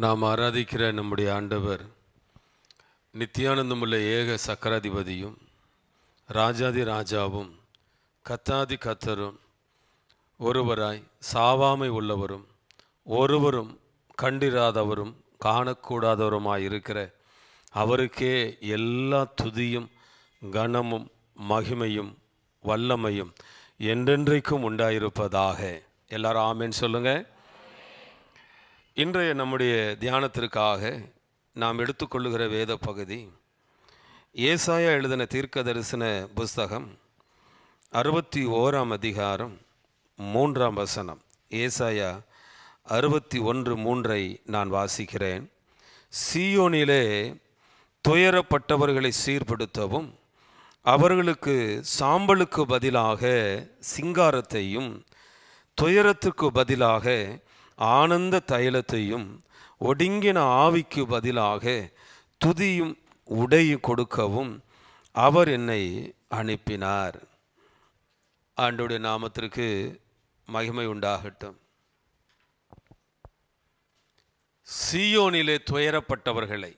நாம் ஆராதிக்கிற நம்முடைய ஆண்டவர் நித்தியானந்தமுள்ள ஏக சக்கராதிபதியும் ராஜாதி ராஜாவும் கத்தாதி கத்தரும் ஒருவராய் சாவாமை உள்ளவரும் ஒருவரும் கண்டிராதவரும் காணக்கூடாதவருமாயிருக்கிற அவருக்கே எல்லா துதியும் கனமும் மகிமையும் வல்லமையும் என்றென்றைக்கும் உண்டாயிருப்பதாக. எல்லாரும் ஆமேன் சொல்லுங்க. இன்றைய நம்முடைய தியானத்திற்காக நாம் எடுத்துக்கொள்ளுகிற வேத பகுதி ஏசாயா எழுதின தீர்க்க தரிசன புஸ்தகம் 61 அதிகாரம் 3 வசனம். ஏசாயா 61:3 நான் வாசிக்கிறேன். சீயோனிலே துயரப்பட்டவர்களை சீர்படுத்தவும் அவர்களுக்கு சாம்பலுக்கு பதிலாக சிங்காரத்தையும் துயரத்துக்கு பதிலாக ஆனந்த தைலத்தையும் ஒடுங்கின ஆவிக்கு பதிலாக துதியும் உடையும் கொடுக்கவும் அவர் என்னை அனுப்பினார். ஆண்டவருடைய நாமத்திற்கு மகிமை உண்டாகட்டும். சீயோனிலே துயரப்பட்டவர்களை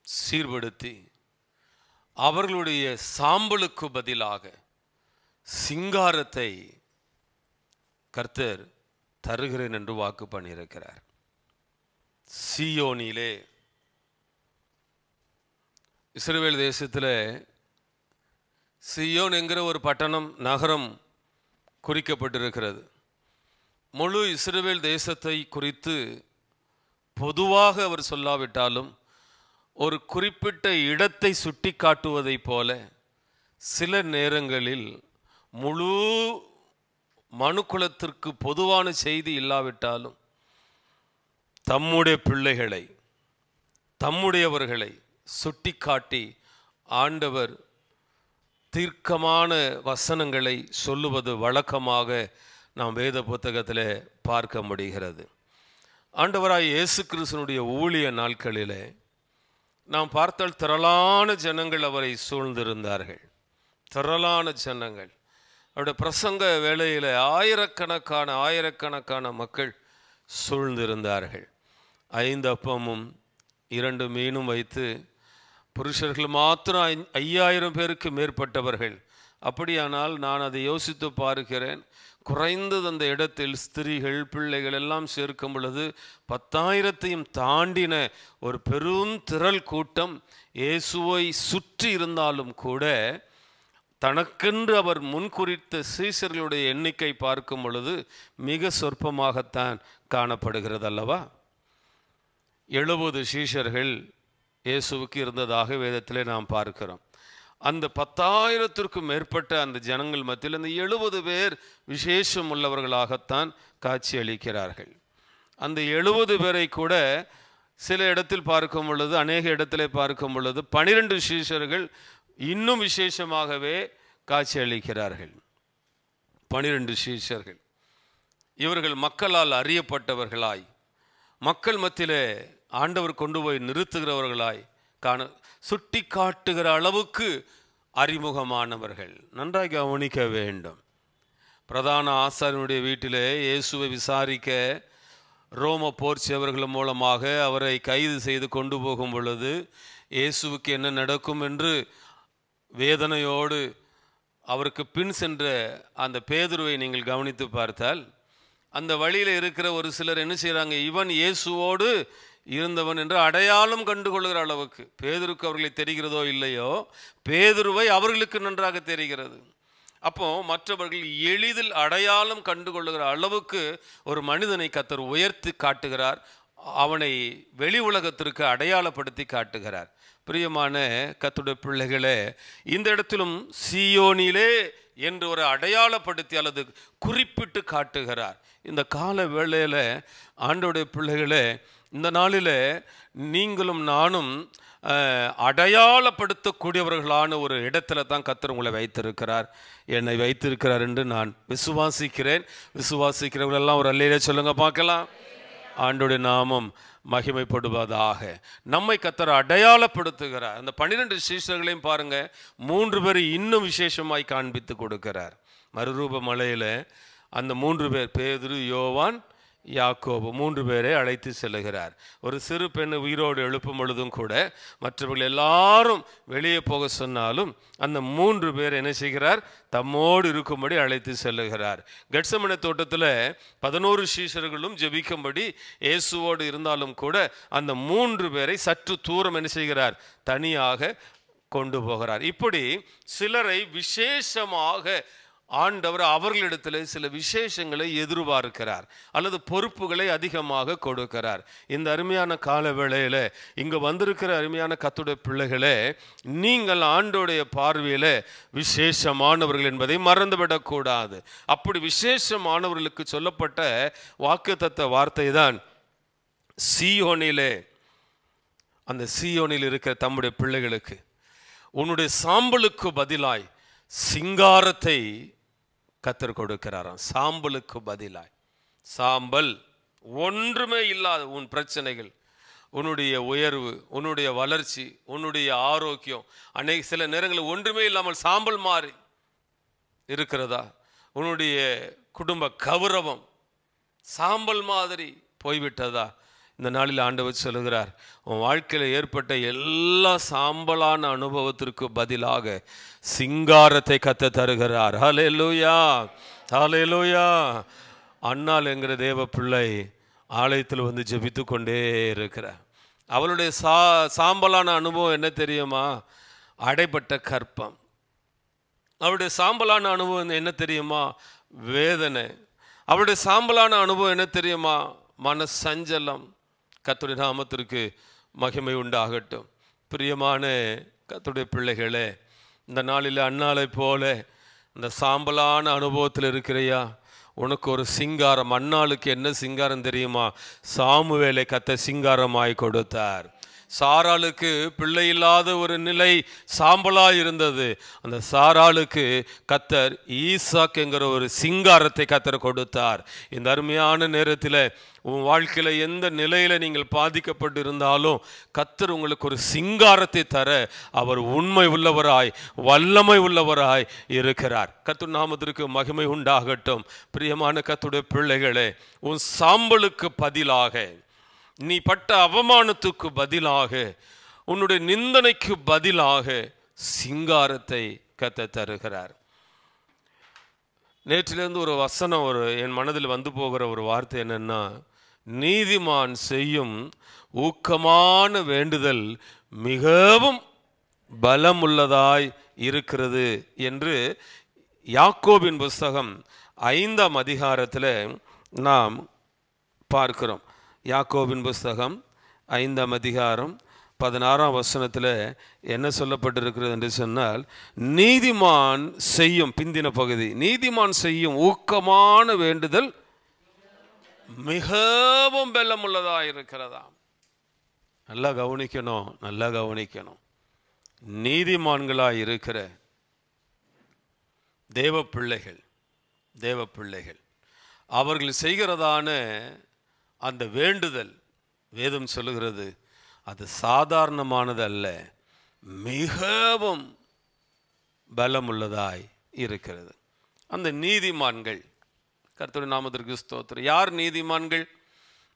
சீர்படுத்தி அவர்களுடைய சாம்பலுக்கு பதிலாக சிங்காரத்தை கர்த்தர் தருகிறேன் என்று வாக்கு பண்ணியிருக்கிறார். சீயோனிலே இஸ்ரவேல் தேசத்தில் சீயோன் என்கிற ஒரு பட்டணம் நகரம் குறிக்கப்பட்டிருக்கிறது. முழு இஸ்ரவேல் தேசத்தை குறித்து பொதுவாக அவர் சொல்லாவிட்டாலும் ஒரு குறிப்பிட்ட இடத்தை சுட்டி காட்டுவதைப் போல சில நேரங்களில் முழு மனுக்குலத்திற்கு பொதுவான செய்தி இல்லாவிட்டாலும் தம்முடைய பிள்ளைகளை தம்முடையவர்களை சுட்டி காட்டி ஆண்டவர் தீர்க்கமான வசனங்களை சொல்லுவது வழக்கமாக நாம் வேத புத்தகத்தில் பார்க்க முடிகிறது. ஆண்டவராய் இயேசு கிறிஸ்துவினுடைய ஊழிய நாட்களிலே நாம் பார்த்தால் திரளான ஜனங்கள் அவரை சூழ்ந்திருந்தார்கள். திரளான ஜனங்கள் அவருடைய பிரசங்க வேளையில் ஆயிரக்கணக்கான மக்கள் சூழ்ந்திருந்தார்கள். 5 அப்பமும் 2 மீனும் வைத்து புருஷர்கள் மாத்திரம் 5000 பேருக்கு மேற்பட்டவர்கள். அப்படியானால் நான் அதை யோசித்து பார்க்கிறேன். குறைந்தது அந்த இடத்தில் ஸ்திரீகள் பிள்ளைகள் எல்லாம் சேர்க்கும் பொழுது 10,000ஐயும் தாண்டின ஒரு பெரும் திரள் கூட்டம் இயேசுவை சுற்றி இருந்தாலும் கூட தனக்கென்று அவர் முன்குறித்த சீஷர்களுடைய எண்ணிக்கை பார்க்கும் பொழுது மிக சொற்பமாகத்தான் காணப்படுகிறது அல்லவா? 70 சீஷர்கள் இயேசுவுக்கு இருந்ததாக வேதத்திலே நாம் பார்க்கிறோம். அந்த 10,000த்திற்கும் மேற்பட்ட அந்த ஜனங்கள் மத்தியில் அந்த 70 பேர் விசேஷம் உள்ளவர்களாகத்தான் காட்சி அளிக்கிறார்கள். அந்த 70 பேரை கூட சில இடத்தில் பார்க்கும் பொழுது, அநேக இடத்திலே பார்க்கும் பொழுது 12 சீஷர்கள் இன்னும் விசேஷமாகவே காட்சி அளிக்கிறார்கள். 12 சீஷர்கள் இவர்கள் மக்களால் அறியப்பட்டவர்களாய், மக்கள் மத்தியிலே ஆண்டவர் கொண்டு போய் நிறுத்துகிறவர்களாய் சுட்டி காட்டுகிற அளவுக்கு அறிமுகமானவர்கள். நன்றாக கவனிக்க வேண்டும். பிரதான ஆசாரியனுடைய வீட்டிலே இயேசுவை விசாரிக்க ரோம போர் சேவர்கள் மூலமாக அவரை கைது செய்து கொண்டு போகும் பொழுது இயேசுவுக்கு என்ன நடக்கும் என்று வேதனையோடு அவருக்கு பின் சென்ற அந்த பேதுருவை நீங்கள் கவனித்து பார்த்தால் அந்த வழியில் இருக்கிற ஒரு சிலர் என்ன செய்கிறாங்க, இவன் இயேசுவோடு இருந்தவன் என்று அடையாளம் கண்டுகொள்கிற அளவுக்கு, பேதுருக்கு அவர்களை தெரிகிறதோ இல்லையோ, பேதுருவை அவர்களுக்கு நன்றாக தெரிகிறது. அப்போ மற்றவர்கள் எளிதில் அடையாளம் கண்டுகொள்ளுகிற அளவுக்கு ஒரு மனிதனை கர்த்தர் உயர்த்தி காட்டுகிறார். அவனை வெளி உலகத்திற்கு அடையாளப்படுத்தி காட்டுகிறார். பிரியமான கர்த்தருடைய பிள்ளைகளே, இந்த இடத்திலும் சீயோனிலே என்று ஒரு அடையாளப்படுத்தி அல்லது குறிப்பிட்டு காட்டுகிறார். இந்த கால வேளையில் ஆண்டவருடைய பிள்ளைகளே, இந்த நாளில் நீங்களும் நானும் அடையாளப்படுத்தக்கூடியவர்களான ஒரு இடத்துல தான் கர்த்தர் உங்களை வைத்திருக்கிறார், என்னை வைத்திருக்கிறார் என்று நான் விசுவாசிக்கிறேன். விசுவாசிக்கிறவர்களெல்லாம் ஒரு அல்லேலூயா சொல்லுங்க பார்க்கலாம். ஆண்டவருடைய நாமம் மகிமைப்படுவதாக. நம்மை கர்த்தர் அடையாளப்படுத்துகிறார். அந்த 12 சீஷர்களையும் பாருங்க, 3 பேரை இன்னும் விசேஷமாய் காண்பித்து கொடுக்கிறார். மறுரூப மலையில் அந்த 3 பேர், பேதுரு, யோவான், யாக்கோபு 3 பேரை அழைத்து செல்லுகிறார். ஒரு சிறு பெண்ணை உயிரோடு எழுப்பும் பொழுதும் கூட மற்றவர்கள் எல்லாரும் வெளியே போக சொன்னாலும் அந்த 3 பேர் என்ன செய்கிறார்? தம்மோடு இருக்கும்படி அழைத்து செல்லுகிறார். கெத்செமனே தோட்டத்தில் 11 சீஷர்களும் ஜெபிக்கும்படி இயேசுவோடு இருந்தாலும் கூட அந்த 3 பேரை சற்று தூரம் என்ன செய்கிறார்? தனியாக கொண்டு போகிறார். இப்படி சிலரை விசேஷமாக ஆண்டவர் அவர்களிடத்தில் சில விசேஷங்களை எதிர்பார்க்கிறார் அல்லது பொறுப்புகளை அதிகமாக கொடுக்கிறார். இந்த அருமையான கால வேளையில் இங்கு வந்திருக்கிற அருமையான கர்த்தருடைய பிள்ளைகளே, நீங்கள் ஆண்டோடைய பார்வையில் விசேஷமானவர்கள் என்பதை மறந்துவிடக்கூடாது. அப்படி விசேஷமானவர்களுக்கு சொல்லப்பட்ட வாக்குத்தத்த வார்த்தை தான் சீயோனிலே, அந்த சீயோனில் இருக்கிற தம்முடைய பிள்ளைகளுக்கு உன்னுடைய சாம்பலுக்கு பதிலாய் சிங்காரத்தை கர்த்தர் கொடுக்கிறாராம். சாம்பலுக்கு பதிலாய், சாம்பல் ஒன்றுமே இல்லாத உன் பிரச்சனைகள், உன்னுடைய உயர்வு, உன்னுடைய வளர்ச்சி, உன்னுடைய ஆரோக்கியம், சில நேரங்களில் ஒன்றுமே இல்லாமல் சாம்பல் மாறி இருக்கிறதா? உன்னுடைய குடும்ப கௌரவம் சாம்பல் மாதிரி போய்விட்டதா? இந்த நாளில் ஆண்டவர் சொல்லுகிறார், உன் வாழ்க்கையில் ஏற்பட்ட எல்லா சாம்பலான அனுபவத்திற்கு பதிலாக சிங்காரத்தை கர்த்தர் தருகிறார். ஹல்லேலூயா, ஹல்லேலூயா. அன்னாள் என்கிற தேவ பிள்ளை ஆலயத்தில் வந்து ஜெபித்து கொண்டே இருக்கிறார். அவளுடைய சாம்பலான அனுபவம் என்ன தெரியுமா? அடைபட்ட கற்பம். அவளுடைய சாம்பலான அனுபவம் என்ன தெரியுமா? வேதனை. அவளுடைய சாம்பலான அனுபவம் என்ன தெரியுமா? மன சஞ்சலம். கர்த்தருடைய நாமத்திற்கு மகிமை உண்டாகட்டும். பிரியமான கர்த்தருடைய பிள்ளைகளே, இந்த நாளில் அன்னாளை போல இந்த சாம்பலான அனுபவத்தில் இருக்கிறையா? உனக்கு ஒரு சிங்காரம். அன்னாளுக்கு என்ன சிங்காரம் தெரியுமா? சாமுவேலை கர்த்தர் சிங்காரமாய் கொடுத்தார். சாராளுக்கு பிள்ளை இல்லாத ஒரு நிலை சாம்பலாய் இருந்தது. அந்த சாராளுக்கு கர்த்தர் ஈசாக் என்கிற ஒரு சிங்காரத்தை கர்த்தர் கொடுத்தார். இந்த அருமையான நேரத்தில் உன் வாழ்க்கையில் எந்த நிலையில் நீங்கள் பாதிக்கப்பட்டு இருந்தாலும் கர்த்தர் உங்களுக்கு ஒரு சிங்காரத்தை தர அவர் உண்மை உள்ளவராய் வல்லமை உள்ளவராய் இருக்கிறார். கர்த்தர் நாமத்திற்கு மகிமை உண்டாகட்டும். பிரியமான கர்த்தருடைய பிள்ளைகளே, உன் சாம்பலுக்கு பதிலாக, நீ பட்ட அவமானத்துக்கு பதிலாக, உன்னுடைய நிந்தனைக்கு பதிலாக சிங்காரத்தை கர்த்தர் தருகிறார். நேற்றிலிருந்து ஒரு வசனம் என் மனதில் வந்து போகிற ஒரு வார்த்தை என்னன்னா, நீதிமான் செய்யும் ஊக்கமான வேண்டுதல் மிகவும் பலமுள்ளதாய் இருக்கிறது என்று யாக்கோபின் புஸ்தகம் 5ஆம் அதிகாரத்தில் நாம் பார்க்கிறோம். யாக்கோபின் புஸ்தகம் 5ஆம் அதிகாரம் 16ஆம் வசனத்தில் என்ன சொல்லப்பட்டிருக்கிறது என்று சொன்னால், நீதிமான் செய்யும், பிந்தின பகுதி, நீதிமான் செய்யும் ஊக்கமான வேண்டுதல் மிகவும் பலமுள்ளதாக இருக்கிறதா? நல்லா கவனிக்கணும், நல்லா கவனிக்கணும். நீதிமான்களாய் இருக்கிற தேவ பிள்ளைகள், தேவ பிள்ளைகள் அவர்கள் செய்கிறதான அந்த வேண்டுதல், வேதம் சொல்லுகிறது அது சாதாரணமானது அல்ல, மிகவும் பலமுள்ளதாய் இருக்கிறது. அந்த நீதிமான்கள், கர்த்தருடைய நாமத்திற்கு ஸ்தோத்திரம். யார் நீதிமான்கள்?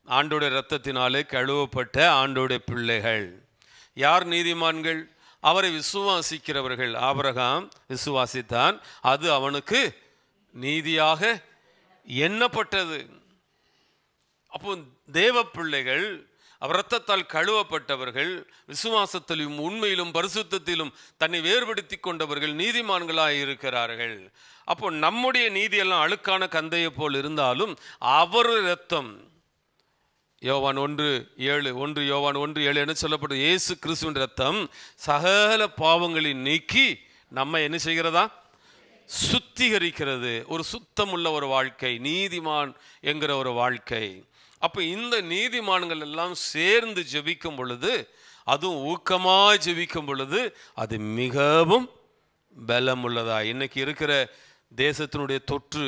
ஆண்டோடைய இரத்தத்தினாலே கழுவப்பட்ட ஆண்டோடைய பிள்ளைகள். யார் நீதிமான்கள்? அவரை விசுவாசிக்கிறவர்கள். ஆபிரகாம் விசுவாசித்தான், அது அவனுக்கு நீதியாக எண்ணப்பட்டது. அப்போ தேவ பிள்ளைகள், அவர் இரத்தத்தால் கழுவப்பட்டவர்கள், விசுவாசத்திலும் உண்மையிலும் பரிசுத்தத்திலும் தன்னை வேறுபடுத்தி கொண்டவர்கள் நீதிமான்களாய் இருக்கிறார்கள். அப்போ நம்முடைய நீதியெல்லாம் அழுக்கான கந்தையை போல் இருந்தாலும் அவர் இரத்தம், யோவான் 1:7 என்ன சொல்லப்படும்? இயேசு கிறிஸ்துவின் இரத்தம் சகல பாவங்களை நீக்கி நம்ம என்ன செய்கிறதா? சுத்திகரிக்கிறது. ஒரு சுத்தமுள்ள ஒரு வாழ்க்கை, நீதிமான் என்கிற ஒரு வாழ்க்கை. அப்போ இந்த நீதிமான்கள் எல்லாம் சேர்ந்து ஜெபிக்கும் பொழுது, அதுவும் ஊக்கமாக ஜெபிக்கும் பொழுது அது மிகவும் பலமுள்ளதா. இன்னைக்கு இருக்கிற தேசத்தினுடைய தொற்று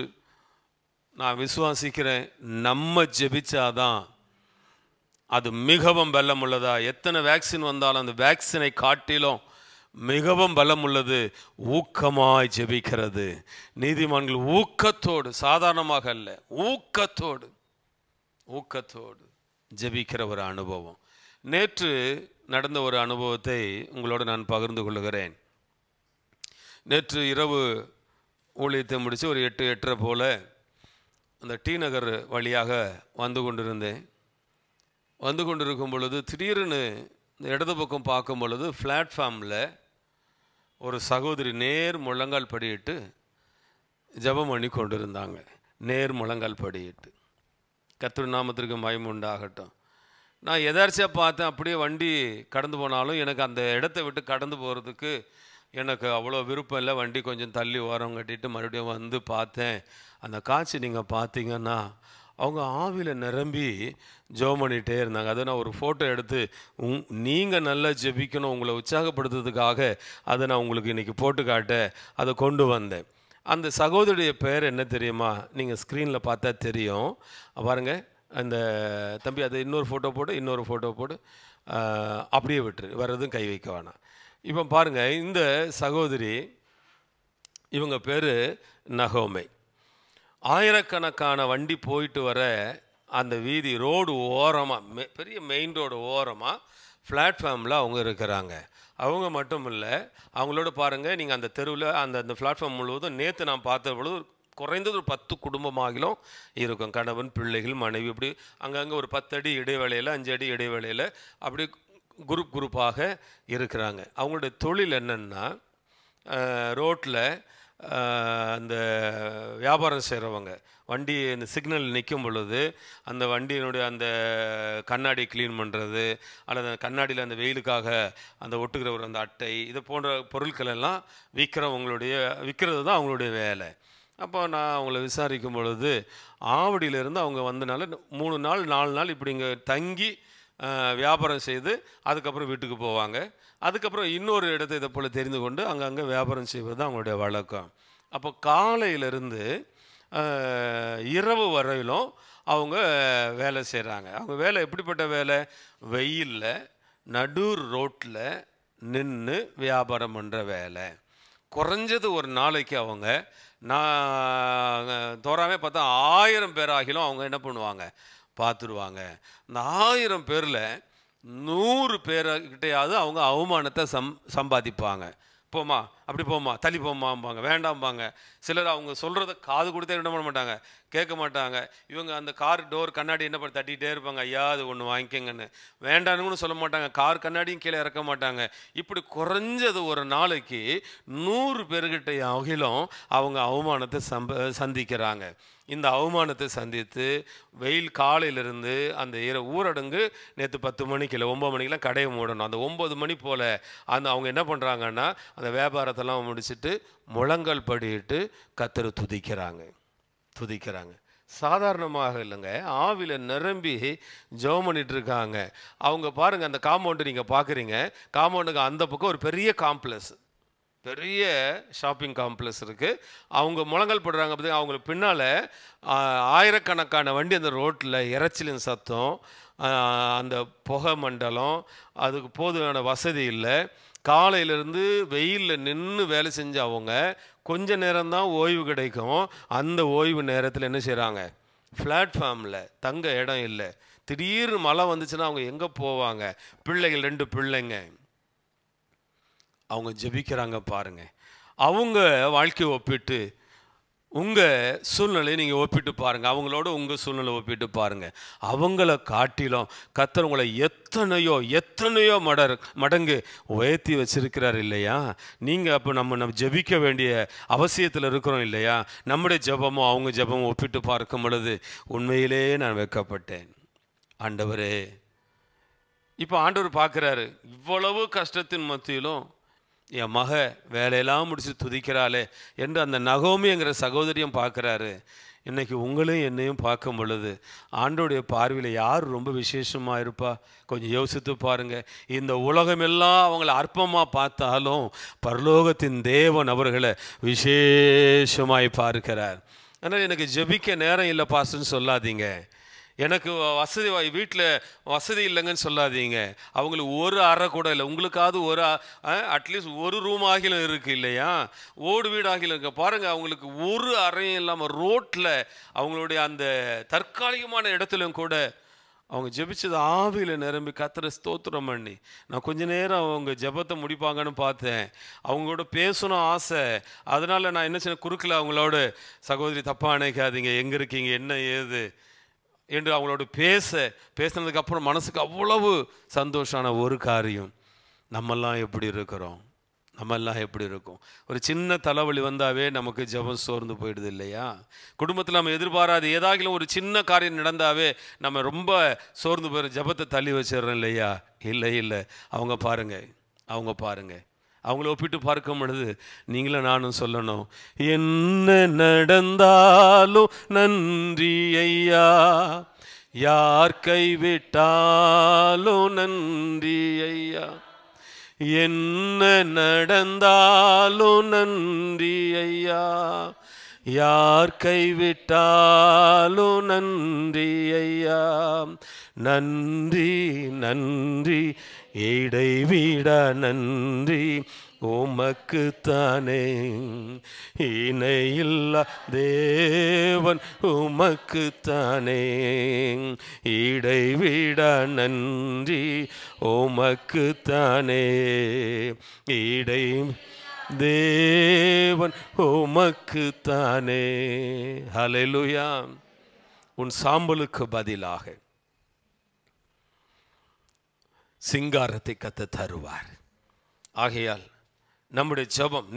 நான் விசுவாசிக்கிறேன், நம்ம ஜெபிச்சாதான் அது மிகவும் பலமுள்ளதா. எத்தனை வேக்சின் வந்தாலும் அந்த வேக்சினை காட்டிலும் மிகவும் பலம் உள்ளது ஊக்கமாய் ஜெபிக்கிறது. நீதிமான்கள் ஊக்கத்தோடு, சாதாரணமாக அல்ல, ஊக்கத்தோடு ஊக்கத்தோடு ஜெபிக்கிற ஒரு அனுபவம். நேற்று நடந்த ஒரு அனுபவத்தை உங்களோடு நான் பகிர்ந்து கொள்கிறேன். நேற்று இரவு ஊழியத்தை முடித்து ஒரு 8:30 போல் அந்த டி நகர் வழியாக வந்து கொண்டிருக்கும் பொழுது திடீர்னு இந்த இடது பக்கம் பார்க்கும் பொழுது பிளாட்ஃபார்மில் ஒரு சகோதரி நேர் முழங்கால் படியிட்டு ஜெபம் பண்ணி கொண்டிருந்தாங்க. நேர் முழங்கால் படியிட்டு. கர்த்தர் நாமத்திற்கு மகிமை உண்டாகட்டும். நான் எதார்ச்சியாக பார்த்தேன். அப்படியே வண்டி கடந்து போனாலும் எனக்கு அந்த இடத்த விட்டு கடந்து போகிறதுக்கு எனக்கு அவ்வளோ விருப்பம் இல்லை. வண்டி கொஞ்சம் தள்ளி ஓரம் கட்டிட்டு மறுபடியும் வந்து பார்த்தேன். அந்த காட்சி நீங்கள் பார்த்தீங்கன்னா அவங்க ஆவியில் நிரம்பி ஜெபம் பண்ணிகிட்டே இருந்தாங்க. அதை நான் ஒரு ஃபோட்டோ எடுத்து நீங்கள் நல்லா ஜெபிக்கணும் உங்களை உற்சாகப்படுத்துறதுக்காக அதை நான் உங்களுக்கு இன்றைக்கி போட்டு காட்ட அதை கொண்டு வந்தேன். அந்த சகோதரியுடைய பேர் என்ன தெரியுமா? நீங்கள் ஸ்க்ரீனில் பார்த்தா தெரியும். பாருங்கள், அந்த தம்பி அதை இன்னொரு ஃபோட்டோ போடு, அப்படியே விட்டுரு, வேறு எதுவும் கை வைக்க வேணாம். இப்போ பாருங்கள், இந்த சகோதரி, இவங்க பேர் நகோமை. ஆயிரக்கணக்கான வண்டி போயிட்டு வர அந்த வீதி ரோடு ஓரமாக, பெரிய மெயின் ரோடு ஓரமாக பிளாட்ஃபார்மில் அவங்க இருக்கிறாங்க. அவங்க மட்டும் இல்லை, அவங்களோட பாருங்கள், நீங்கள் அந்த தெருவில் அந்த பிளாட்ஃபார்ம் முழுவதும் நேற்று நான் பார்த்த பொழுது குறைந்தது ஒரு 10 குடும்பமாகிலும் இருக்கும். கணவன், பிள்ளைகள், மனைவி, இப்படி அங்கங்கே ஒரு 10 அடி இடைவேளையில், 5 அடி இடைவேளையில் அப்படி குரூப்பாக இருக்கிறாங்க. அவங்களுடைய தொழில் என்னென்னா, ரோட்டில் அந்த வியாபாரம் செய்கிறவங்க வண்டி இந்த சிக்னல் நிற்கும் பொழுது அந்த வண்டியினுடைய அந்த கண்ணாடி க்ளீன் பண்ணுறது, அல்லது அந்த கண்ணாடியில் அந்த வெயிலுக்காக அந்த ஒட்டுக்கிற ஒரு அந்த அட்டை, இது போன்ற பொருட்கள் எல்லாம் விற்கிறது தான் அவங்களுடைய வேலை. அப்போ நான் அவங்கள விசாரிக்கும் பொழுது ஆவடியிலேருந்து அவங்க வந்தனால 3 நாள் 4 நாள் இப்படி இங்கே தங்கி வியாபாரம் செய்து அதுக்கப்புறம் வீட்டுக்கு போவாங்க. அதுக்கப்புறம் இன்னொரு இடத்தை இதை போல் தெரிந்து கொண்டு அங்கங்கே வியாபாரம் செய்வது தான் அவங்களுடைய வழக்கம். அப்போ காலையிலேருந்து இரவு வரையிலும் அவங்க வேலை செய்கிறாங்க. அவங்க வேலை எப்படிப்பட்ட வேலை? வெயிலில் நடு ரோட்டில் நின்று வியாபாரம் பண்ணுற வேலை. குறைஞ்சது ஒரு நாளைக்கு அவங்க, நான் தோறாமே பார்த்தா 1000 பேர் ஆகிலும் அவங்க என்ன பண்ணுவாங்க, பார்த்துருவாங்க. இந்த 1000 பேரில் 100 பேர்கிட்டையாவது அவங்க அவமானத்தை சம்பாதிப்பாங்க. போமா, அப்படி போமா, தள்ளி போமாம்பாங்க, வேண்டாம்பாங்க. சிலர் அவங்க சொல்கிறத காது கொடுத்தே என்ன பண்ண மாட்டாங்க, கேட்க மாட்டாங்க. இவங்க அந்த கார் டோர் கண்ணாடி என்ன பண்ணி தட்டிகிட்டே இருப்பாங்க, ஐயா அது ஒன்று வாங்கிக்கங்கன்னு. வேண்டான்னு சொல்ல மாட்டாங்க, கார் கண்ணாடியும் கீழே இறக்க மாட்டாங்க. இப்படி குறைஞ்சது ஒரு நாளைக்கு 100 பேர்கிட்ட அகிலும் அவங்க அவமானத்தை சந்திக்கிறாங்க. இந்த அவமானத்தை சந்தித்து வெயில் காலையிலிருந்து அந்த ஊரடங்கு நேற்று 10 மணிக்கு இல்லை 9 மணிக்கெலாம் கடையை மூடணும். அந்த 9 மணி போல் அவங்க என்ன பண்ணுறாங்கன்னா அந்த வியாபாரத்தெல்லாம் முடிச்சுட்டு முழங்கால் படியிட்டு கர்த்தரை துதிக்கிறாங்க. சாதாரணமாக இல்லைங்க, ஆவியில் நிரம்பி ஜெபம் பண்ணிட்டு இருக்காங்க. அவங்க பாருங்கள், அந்த காம்பவுண்டு நீங்கள் பார்க்குறீங்க, காம்பவுண்டுக்கு அந்த பக்கம் ஒரு பெரிய ஷாப்பிங் காம்ப்ளெக்ஸ் இருக்குது. அவங்க முழங்கால் போடுறாங்க. பார்த்தீங்கன்னா அவங்களுக்கு பின்னால் ஆயிரக்கணக்கான வண்டி அந்த ரோட்டில் இறைச்சலின் சத்தம், அந்த புகை மண்டலம், அதுக்கு போதுமான வசதி இல்லை. காலையிலேருந்து வெயிலில் நின்று வேலை செஞ்ச அவங்க கொஞ்ச நேரம்தான் ஓய்வு கிடைக்கும். அந்த ஓய்வு நேரத்தில் என்ன செய்கிறாங்க, பிளாட்ஃபார்மில் தங்க இடம் இல்லை. திடீர்னு மழை வந்துச்சுன்னா அவங்க எங்கே போவாங்க? பிள்ளைகள், 2 பிள்ளைங்க, அவங்க ஜெபிக்கிறாங்க. பாருங்கள், அவங்க வாழ்க்கையை ஒப்பிட்டு உங்கள் சூழ்நிலையை நீங்கள் ஒப்பிட்டு பாருங்கள், அவங்களோட உங்கள் சூழ்நிலை ஒப்பிட்டு பாருங்கள். அவங்கள காட்டிலும் கர்த்தர் உங்களை எத்தனையோ மடங்கு உயர்த்தி வச்சிருக்கிறார் இல்லையா? நீங்கள் அப்போ நம்ம ஜெபிக்க வேண்டிய அவசியத்தில் இருக்கிறோம் இல்லையா? நம்முடைய ஜெபமும் அவங்க ஜெபமும் ஒப்பிட்டு பார்க்கும் பொழுது உண்மையிலே நான் வெட்கப்பட்டேன். ஆண்டவரே, இப்போ ஆண்டவர் பார்க்குறாரு, இவ்வளவு கஷ்டத்தின் மத்தியிலும் என் மக வேலையெல்லாம் முடிச்சு துதிக்கிறாளே என்று அந்த நகோமிங்கிற சகோதரியும் பார்க்குறாரு. இன்றைக்கி உங்களையும் என்னையும் பார்க்கும் பொழுது ஆண்டோடைய பார்வையில் யார் ரொம்ப விசேஷமாக இருப்பா? கொஞ்சம் யோசித்து பாருங்கள். இந்த உலகமெல்லாம் அவங்கள அற்பமாக பார்த்தாலும் பரலோகத்தின் தேவன் அவர்களை விசேஷமாய் பார்க்கிறார். ஆனால் எனக்கு ஜெபிக்க நேரம் இல்லை பாஸ்டர்னு சொல்லாதீங்க. எனக்கு வசதி வீட்டில் வசதி இல்லைங்கன்னு சொல்லாதீங்க. அவங்களுக்கு ஒரு அறை கூட இல்லை. உங்களுக்காவது ஒரு அட்லீஸ்ட் ஒரு ரூம் ஆகிலும் இருக்குது இல்லையா? ஓடு வீடு ஆகிலும் இருக்க பாருங்கள். அவங்களுக்கு ஒரு அறையும் இல்லாமல் ரோட்டில் அவங்களுடைய அந்த தற்காலிகமான இடத்துலையும் கூட அவங்க ஜெபிச்சது ஆவியில் நிரம்பி கர்த்தரை ஸ்தோத்திரம் பண்ணி, நான் கொஞ்ச நேரம் அவங்க ஜெபத்தை முடிப்பாங்கன்னு பார்த்தேன். அவங்களோட பேசணும் ஆசை. அதனால் நான் என்ன செய்ய குறுக்கில் அவங்களோட, சகோதரி தப்பாக நினைக்காதீங்க, எங்கே இருக்கீங்க, என்ன ஏது என்று அவங்களோட பேசினதுக்கப்புறம் மனசுக்கு அவ்வளவு சந்தோஷமான ஒரு காரியம். நம்மெல்லாம் எப்படி இருக்கிறோம்? நம்மெல்லாம் எப்படி இருக்கும்? ஒரு சின்ன தலைவலி வந்தாவே நமக்கு ஜெபம் சோர்ந்து போயிடுது இல்லையா? குடும்பத்தில் நம்ம எதிர்பாராது ஏதாகிலும் ஒரு சின்ன காரியம் நடந்தாவே நம்ம ரொம்ப சோர்ந்து போயிடும், ஜெபத்தை தள்ளி வச்சிடறோம் இல்லையா? இல்லை, அவங்க பாருங்க அவங்கள ஒப்பிட்டு பார்க்கும் பொழுது நீங்களும் நானும் சொல்லணும், என்ன நடந்தாலும் நன்றி ஐயா, யார் கைவிட்டாலும் நன்றி ஐயா, என்ன நடந்தாலும் நன்றி ஐயா, யார் கைவிட்டாலும் நன்றி ஐயா, நன்றி நன்றி இடைவிட நன்றி உமக்குத்தானே, இணையில்லா தேவன் உமக்குத்தானே, இடைவிட நன்றி உமக்குத்தானே, இடை தேவன் உமக்குத்தானே. ஹல்லேலூயா. உன் சாம்பலுக்கு பதிலாக சிங்காரத்தை கர்த்தர் தருவார். ஆகையால் நம்முடைய ஜெபம்,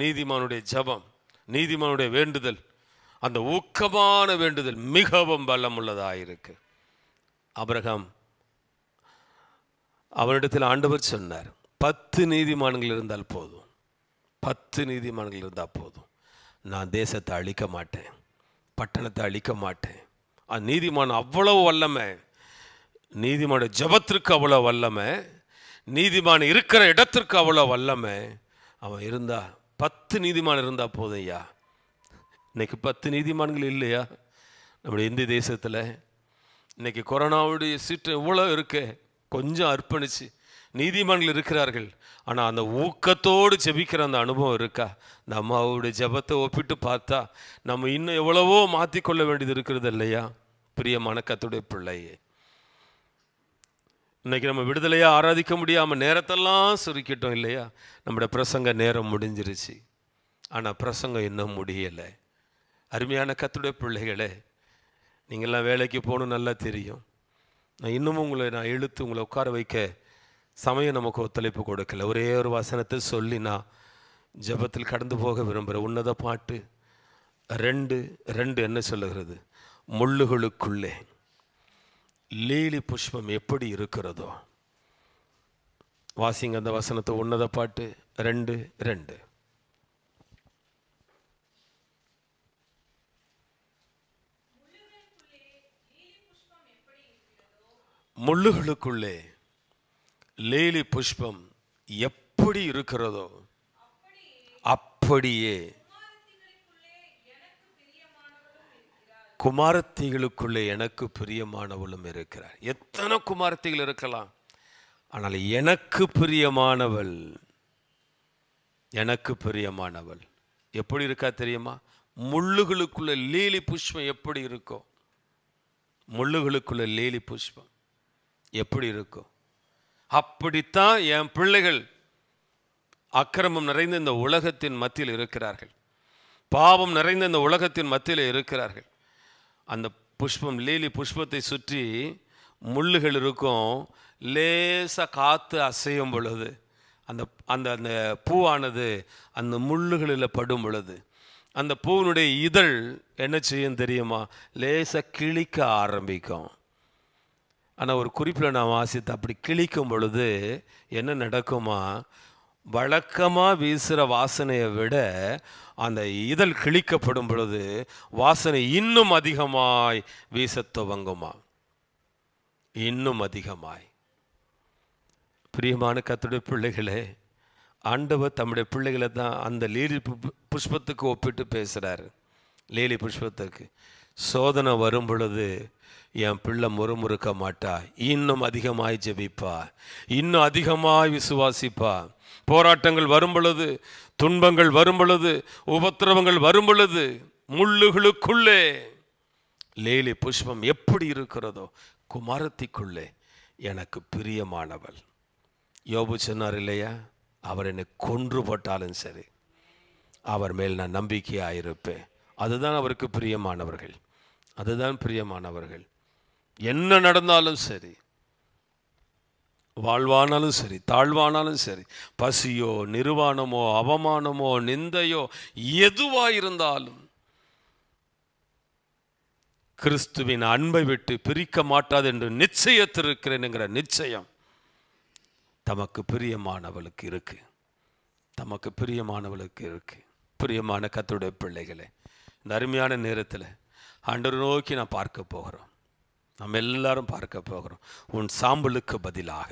நீதிமானுடைய வேண்டுதல், அந்த ஊக்கமான வேண்டுதல் மிகவும் பலமுள்ளதாயிருக்கு. ஆபிரகாம், அவரிடத்தில் ஆண்டவர் சொன்னார், 10 நீதிமான்கள் இருந்தால் போதும், 10 நீதிமான்கள் இருந்தால் போதும், நான் தேசத்தை அழிக்க மாட்டேன், பட்டணத்தை அழிக்க மாட்டேன். நீதிமான் அவ்வளவு வல்லமை, நீதிமான ஜெபத்திற்கு அவ்வளோ வல்லமை, நீதிமான் இருக்கிற இடத்திற்கு அவ்வளோ வல்லமை. அவன் இருந்தா 10 நீதிமான் இருந்தால் போதும் ஐயா. இன்னைக்கு 10 நீதிமான்கள் இல்லையா நம்முடைய இந்திய தேசத்தில்? இன்னைக்கு கொரோனாவுடைய சீற்று இவ்வளோ இருக்கு. கொஞ்சம் அர்ப்பணிச்சு நீதிமான்கள் இருக்கிறார்கள், ஆனால் அந்த ஊக்கத்தோடு ஜெபிக்கிற அந்த அனுபவம் இருக்கா? நம்ம அவருடைய ஜெபத்தை ஒப்பிட்டு பார்த்தா நம்ம இன்னும் எவ்வளவோ மாற்றிக்கொள்ள வேண்டியது இருக்கிறது இல்லையா? பிரியமான கர்த்தருடைய பிள்ளையே, இன்னைக்கு நம்ம விடுதலையாக ஆராதிக்க முடியாமல் நேரத்தெல்லாம் சுருக்கிட்டோம் இல்லையா? நம்முடைய பிரசங்க நேரம் முடிஞ்சிருச்சு, ஆனால் பிரசங்கம் இன்னும் முடியலை. அருமையான கர்த்தருடைய பிள்ளைகளே, நீங்கள்லாம் வேலைக்கு போகணும் நல்லா தெரியும். நான் இன்னமும் உங்களை இழுத்து உங்களை உட்கார வைக்க சமயம் நமக்கு ஒத்துழைப்பு கொடுக்கல. ஒரே ஒரு வசனத்தை சொல்லி நான் ஜெபத்தில் கடந்து போக விரும்புகிறேன். உன்னத பாட்டு 2:2 என்ன சொல்லுகிறது? முள்ளுகளுக்குள்ளே லீலி புஷ்பம் எப்படி இருக்கிறதோ. வாசிங்க அந்த வசனத்தை. உன்னத பாட்டு 2:2. முள்ளுகளுக்குள்ளே லீலி புஷ்பம் எப்படி இருக்கிறதோ அப்படியே குமாரத்திகளுக்குள்ளே எனக்கு பிரியமானவளும் இருக்கிறார். எத்தனை குமாரத்திகள் இருக்கலாம், ஆனால் எனக்கு பிரியமானவள் எப்படி இருக்கா தெரியுமா? முள்ளுகளுக்குள்ள லீலி புஷ்பம் எப்படி இருக்கும்? முள்ளுகளுக்குள்ள லீலி புஷ்பம் எப்படி இருக்கும்? அப்படித்தான் என் பிள்ளைகள் அக்கிரமம் நிறைந்த இந்த உலகத்தின் மத்தியில் இருக்கிறார்கள், பாவம் நிறைந்த இந்த உலகத்தின் மத்தியில் இருக்கிறார்கள். அந்த புஷ்பம், லீலி புஷ்பத்தை சுற்றி முள்ளுகள் இருக்கும். லேசாக காற்று அசையும் பொழுது அந்த அந்த அந்த பூவானது அந்த முள்ளுகளில் படும் பொழுது அந்த பூவினுடைய இதழ் என்ன செய்யும் தெரியுமா? லேசாக கிழிக்க ஆரம்பிக்கும். ஆனால் ஒரு குறிப்பில் நான் வாசித்து அப்படி கிழிக்கும் பொழுது என்ன நடக்குமா? வழக்கமாக வீசுகிற வாசனையை விட அந்த இதழ் கிழிக்கப்படும் பொழுது வாசனை இன்னும் அதிகமாய் வீச துவங்குமா, இன்னும் அதிகமாய். பிரியமான கர்த்தருடைய பிள்ளைகளே, ஆண்டவர் தம்முடைய பிள்ளைகளை தான் அந்த லீலி புஷ்பத்துக்கு ஒப்பிட்டு பேசுகிறார். லீலி புஷ்பத்துக்கு சோதனை வரும் பொழுது என் பிள்ளை முறுமுறுக்க மாட்டா, இன்னும் அதிகமாய் ஜெபிப்பா, இன்னும் அதிகமாய் விசுவாசிப்பா. போராட்டங்கள் வரும் பொழுது, துன்பங்கள் வரும் பொழுது, உபத்திரவங்கள் வரும் பொழுது, முள்ளுகளுக்குள்ளே லேலி புஷ்பம் எப்படி இருக்கிறதோ குமாரத்திக்குள்ளே எனக்கு பிரியமானவள். யோபு சொன்னார் இல்லையா, அவர் என்னை கொன்று போட்டாலும் சரி அவர் மேல் நான் நம்பிக்கையாக இருப்பேன். அதுதான் அவருக்கு பிரியமானவர்கள், அதுதான் பிரியமானவர்கள். என்ன நடந்தாலும் சரி, வாழ்வானாலும் சரி தாழ்வானாலும் சரி, பசியோ நிர்வாணமோ அவமானமோ நிந்தையோ எதுவாயிருந்தாலும் கிறிஸ்துவின் அன்பை விட்டு பிரிக்க மாட்டாது என்று நிச்சயத்திருக்கிறேன் என்கிற நிச்சயம் தமக்கு பிரியமானவளுக்கு இருக்கு, தமக்கு பிரியமானவளுக்கு இருக்கு. பிரியமான கர்த்தருடைய பிள்ளைகளே, இந்த அருமையான நேரத்தில் ஆண்டவரை நோக்கி நான் பார்க்க போகிறோம், நம்ம எல்லாரும் பார்க்க போகிறோம். உன் சாம்பலுக்கு பதிலாக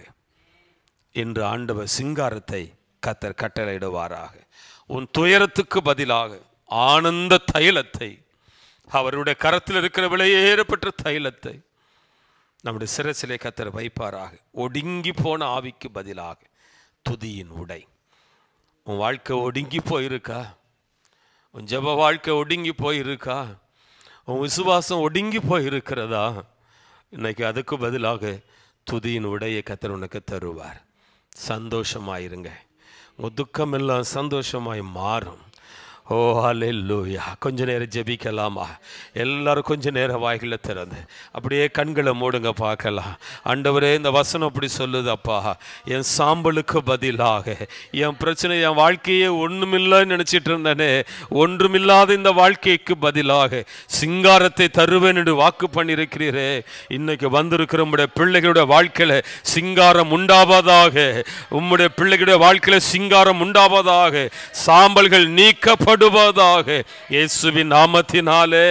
இன்று ஆண்டவர் சிங்காரத்தை கர்த்தர் கட்டளையிடுவாராக. உன் துயரத்துக்கு பதிலாக ஆனந்த தைலத்தை, அவருடைய கரத்தில் இருக்கிற விலையேறப்பட்ட தைலத்தை நம்முடைய சிரசிலே கர்த்தர் வைப்பாராக. ஒடுங்கி போன ஆவிக்கு பதிலாக துதியின் உடை. உன் வாழ்க்கை ஒடுங்கி போயிருக்கா? உன் ஜெப வாழ்க்கை ஒடுங்கி போயிருக்கா? உன் விசுவாசம் ஒடுங்கி போயிருக்கிறதா? இன்னைக்கு அதுக்கு பதிலாக துதியின் உடையை கர்த்தர் உனக்கு தருவார். சந்தோஷமாயிருங்க, உங்கள் துக்கம் எல்லாம் சந்தோஷமாய் மாறும். ஓ ஹல்லேலூயா. கொஞ்ச நேரம் ஜெபிக்கலாமா? எல்லாரும் கொஞ்ச நேரம் வாய்களை திறந்து அப்படியே கண்களை மூடுங்க, பார்க்கலாம். ஆண்டவரே, இந்த வசனம் அப்படி சொல்லுது அப்பா, என் சாம்பலுக்கு பதிலாக என் பிரச்சனை, என் வாழ்க்கையே ஒன்றுமில்லைன்னு நினச்சிட்டு இருந்தேனே, ஒன்றுமில்லாத இந்த வாழ்க்கைக்கு பதிலாக சிங்காரத்தை தருவேன் என்று வாக்கு பண்ணியிருக்கிறீரே. இன்னைக்கு வந்திருக்கிற உம்முடைய பிள்ளைகளுடைய வாழ்க்கையில் சிங்காரம் உண்டாவதாக, உம்முடைய பிள்ளைகளுடைய வாழ்க்கையில் சிங்காரம் உண்டாவதாக, சாம்பல்கள் நீக்கப்படும் இயேசுவின் நாமத்தினாலே.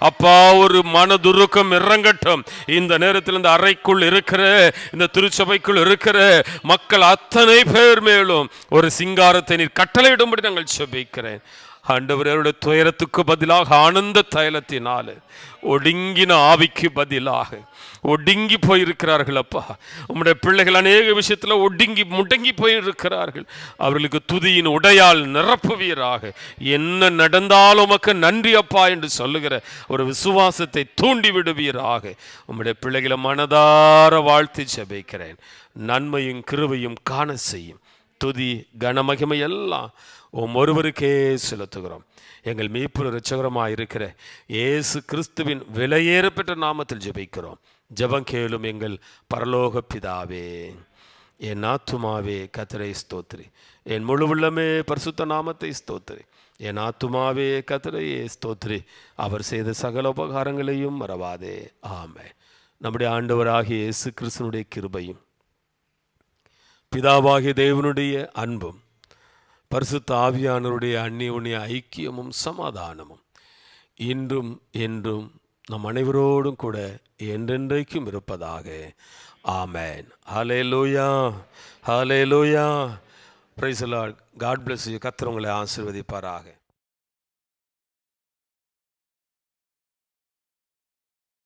அப்பா, ஒரு மனதுருக்கம் இறங்கட்டும் இந்த நேரத்தில். இந்த அறைக்குள் இருக்கிற, இந்த திருச்சபைக்குள் இருக்கிற மக்கள் அத்தனை பேர் மேலும் ஒரு சிங்காரத்தை நீர் கட்டளையிடும்படி நாங்கள் ஜெபிக்கிறேன். ஆண்டவருடைய துயரத்துக்கு பதிலாக ஆனந்த தைலத்தினாலே, ஒடுங்கின ஆவிக்கு பதிலாக ஒடுங்கி போயிருக்கிறார்கள் அப்பா. உம்முடைய பிள்ளைகள் அநேக விஷயத்தில் ஒடுங்கி முடங்கி போயிருக்கிறார்கள். அவர்களுக்கு துதியின் உடையால் நிரப்புவீராக. என்ன நடந்தாலும் உமக்கு நன்றி அப்பா என்று சொல்லுகிற ஒரு விசுவாசத்தை தூண்டி விடுவீராக. உம்முடைய பிள்ளைகளை மனதார வாழ்த்தி ஜெபிக்கிறேன். நன்மையும் கிருபையும் காண செய்யும். துதி கனமகிமை எல்லாம் ஒருவருக்கே செலுத்துகிறோம். எங்கள் மீட்பு இரட்சகருமாய் இருக்கிற இயேசு கிறிஸ்துவின் விலையேறப்பெற்ற நாமத்தில் ஜெபிக்கிறோம். ஜெபம் கேளும் எங்கள் பரலோக பிதாவே. என் ஆத்துமாவே கர்த்தரை ஸ்தோத்திரி, என் முழு உள்ளமே பரிசுத்த நாமத்தை ஸ்தோத்திரி. என் ஆத்துமாவே கர்த்தரையே ஸ்தோத்திரி, அவர் செய்த சகல உபகாரங்களையும் மறவாதே. ஆமென். நம்முடைய ஆண்டவராகிய இயேசு கிறிஸ்துவினுடைய கிருபையும் பிதாவாகிய தேவனுடைய அன்பும் பரிசுத்த ஆவியானவருடைய அந்நியோன்ய ஐக்கியமும் சமாதானமும் இன்றும் என்றும் நம் அனைவரோடும் கூட என்றென்றைக்கும் இருப்பதாக. Amen. Hallelujah, hallelujah. Praise the Lord. God bless you. கர்த்தர் உங்களை ஆசீர்வதிப்பாராக.